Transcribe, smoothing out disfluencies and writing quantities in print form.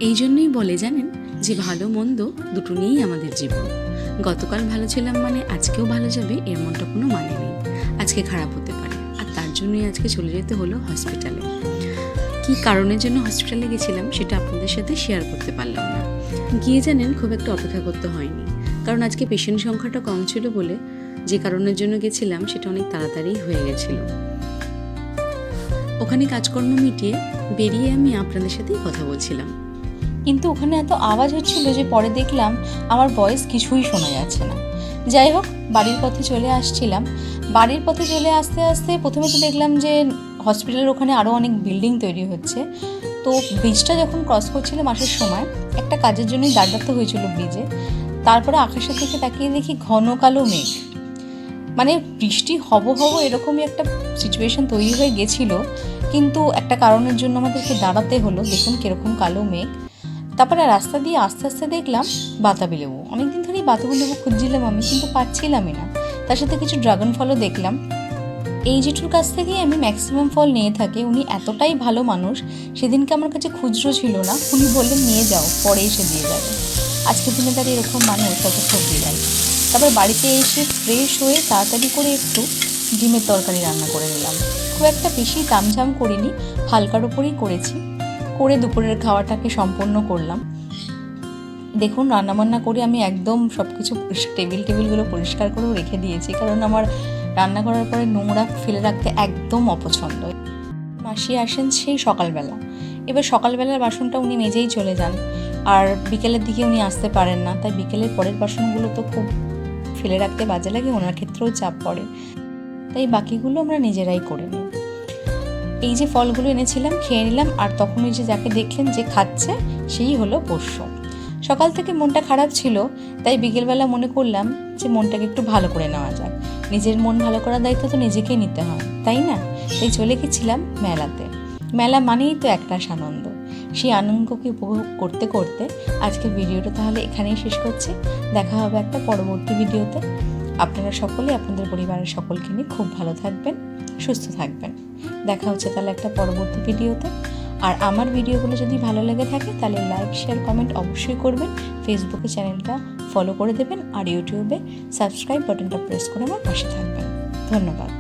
এই জন্যই বলে জানেন যে ভালো মন্দ দুটো নিয়েই আমাদের জীবন। গতকাল ভালো ছিলাম মানে আজকেও ভালো যাবে এমনটা কোনো মানে নেই। আজকে খারাপ হতে পারে, আর তার জন্যই আজকে চলে যেতে হলো হসপিটালে। কী কারণের জন্য হসপিটালে গেছিলাম সেটা আপনাদের সাথে শেয়ার করতে পারলাম না। গিয়ে জানেন খুব একটা অপেক্ষা করতে হয়নি, কারণ আজকে পেশেন্ট সংখ্যাটা কম ছিল বলে যে কারণের জন্য গেছিলাম সেটা অনেক তাড়াতাড়ি হয়ে গেছিলো। ওখানে কাজকর্ম মিটিয়ে বেরিয়ে আমি আপনাদের সাথেই কথা বলছিলাম, কিন্তু ওখানে এত আওয়াজ হচ্ছিল যে পরে দেখলাম আমার ভয়েস কিছুই শোনা যাচ্ছে না। যাই হোক, বাড়ির পথে চলে আসছিলাম। বাড়ির পথে চলে আসতে আসতে প্রথমে তো দেখলাম যে হসপিটালের ওখানে আরও অনেক বিল্ডিং তৈরি হচ্ছে। তো ব্রিজটা যখন ক্রস করছিলাম আসার সময় একটা কাজের জন্যই দাঁড়াতে হয়েছিল ব্রিজে। তারপরে আকাশের দিকে তাকিয়ে দেখি ঘন কালো মেঘ, মানে বৃষ্টি হব এরকমই একটা সিচুয়েশন তৈরি হয়ে গেছিলো। কিন্তু একটা কারণের জন্য আমাদেরকে দাঁড়াতে হলো। দেখুন কীরকম কালো মেঘ। তারপরে রাস্তা দিয়ে আস্তে আস্তে দেখলাম বাতাবি লেবু। অনেকদিন ধরেই বাতাবি লেবু খুঁজছিলাম আমি, কিন্তু পাচ্ছিলামই না। তার সাথে কিছু ড্রাগন ফলও দেখলাম। এই জেঠুর কাছ থেকেই আমি ম্যাক্সিমাম ফল নিয়ে থাকি। উনি এতটাই ভালো মানুষ, সেদিনকে আমার কাছে খুচরো ছিল না, উনি বললেন নিয়ে যাও, পরে এসে দিয়ে যাবে। আজকের দিনে তার এরকম মানুষ তত সবজি দেয়। তারপর বাড়িতে এসে ফ্রেশ হয়ে তাড়াতাড়ি করে একটু ডিমের তরকারি রান্না করে নিলাম। খুব একটা বেশি তামঝাম করিনি, হালকার ওপরেই করেছি। করে দুপুরের খাওয়াটাকে সম্পন্ন করলাম। দেখুন রান্নাবান্না করে আমি একদম সব কিছু টেবিলগুলো পরিষ্কার করেও রেখে দিয়েছি, কারণ আমার রান্না করার পরে নোংরা ফেলে রাখতে একদম অপছন্দ। মাসি আসেন সেই সকালবেলা। এবার সকালবেলার বাসনটা উনি মেজেই চলে যান, আর বিকেলের দিকে উনি আসতে পারেন না। তাই বিকেলের পরের বাসনগুলো তো খুব ফেলে রাখতে বাজে লাগে, ওনার ক্ষেত্রেও চাপ পড়ে। তাই বাকিগুলো আমরা নিজেরাই করে নিই। এই যে ফলগুলো এনেছিলাম খেয়ে নিলাম, আর তখন ওই যে যাকে দেখলেন যে খাচ্ছে সেই হলো পোষ্য। সকাল থেকে মনটা খারাপ ছিল, তাই বিকেলবেলা মনে করলাম যে মনটাকে একটু ভালো করে নেওয়া যাক। নিজের মন ভালো করার দায়িত্ব তো নিজেকেই নিতে হয়, তাই না? তাই চলে গেছিলাম মেলাতে। মেলা মানেই তো একটা আনন্দ। সেই আনন্দকে উপভোগ করতে করতে আজকের ভিডিওটা তাহলে এখানেই শেষ করছি। দেখা হবে একটা পরবর্তী ভিডিওতে। আপনারা সকলে আপনাদের পরিবারের সকলকে নিয়ে খুব ভালো থাকবেন, সুস্থ থাকবেন। দেখা হচ্ছে তাহলে একটা পরবর্তী ভিডিওতে। আর আমার ভিডিওগুলো যদি ভালো লেগে থাকে তাহলে লাইক, শেয়ার, কমেন্ট অবশ্যই করবেন। ফেসবুকে চ্যানেলটা ফলো করে দেবেন, আর ইউটিউবে সাবস্ক্রাইব বাটনটা প্রেস করে আমার পাশে থাকবেন। ধন্যবাদ।